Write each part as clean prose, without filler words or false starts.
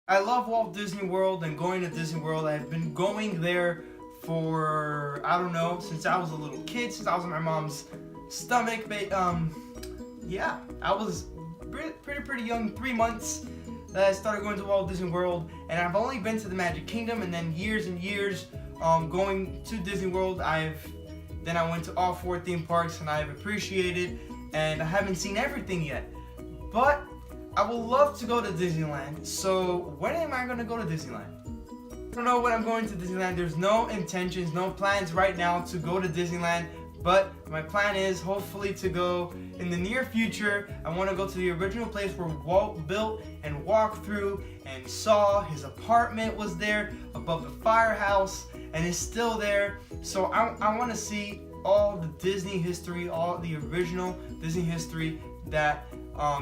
I love Walt Disney World and going to Disney World. I've been going there for, I don't know, since I was a little kid, since I was in my mom's stomach. Yeah, I was pretty young, 3 months that I started going to Walt Disney World, and I've only been to the Magic Kingdom, and then years and years going to Disney World. Then I went to all 4 theme parks, and I've appreciated, and I haven't seen everything yet, but I would love to go to Disneyland. So when am I going to go to Disneyland? I don't know when I'm going to Disneyland. There's no intentions, no plans right now to go to Disneyland, but my plan is hopefully to go in the near future. I want to go to the original place where Walt built and walked through and saw his apartment was there above the firehouse and is still there. So I want to see all the Disney history, all the original Disney history that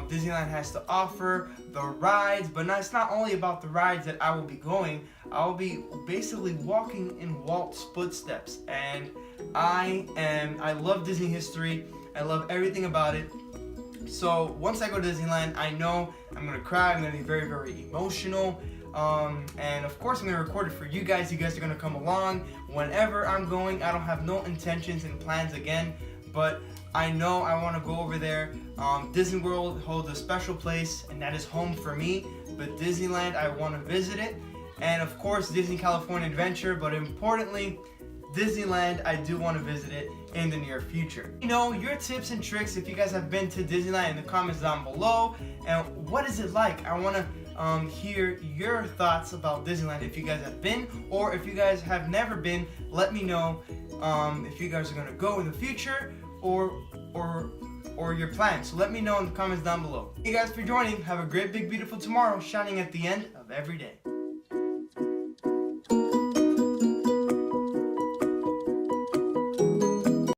Disneyland has to offer, the rides, but it's not only about the rides that I will be going. I will be basically walking in Walt's footsteps, and I love Disney history. I love everything about it. So once I go to Disneyland, I know I'm gonna cry. I'm gonna be very, very emotional. And of course, I'm gonna record it for you guys. You guys are gonna come along whenever I'm going. I don't have no intentions and plans again, but I know I want to go over there. Disney World holds a special place, and that is home for me. But Disneyland, I want to visit it. And of course, Disney California Adventure, but importantly, Disneyland, I do want to visit it in the near future. You know, your tips and tricks, if you guys have been to Disneyland, in the comments down below. And what is it like? I want to hear your thoughts about Disneyland. If you guys have been, or if you guys have never been, let me know if you guys are going to go in the future, or your plans. So let me know in the comments down below. Thank you guys for joining. Have a great, big, beautiful tomorrow, shining at the end of every day.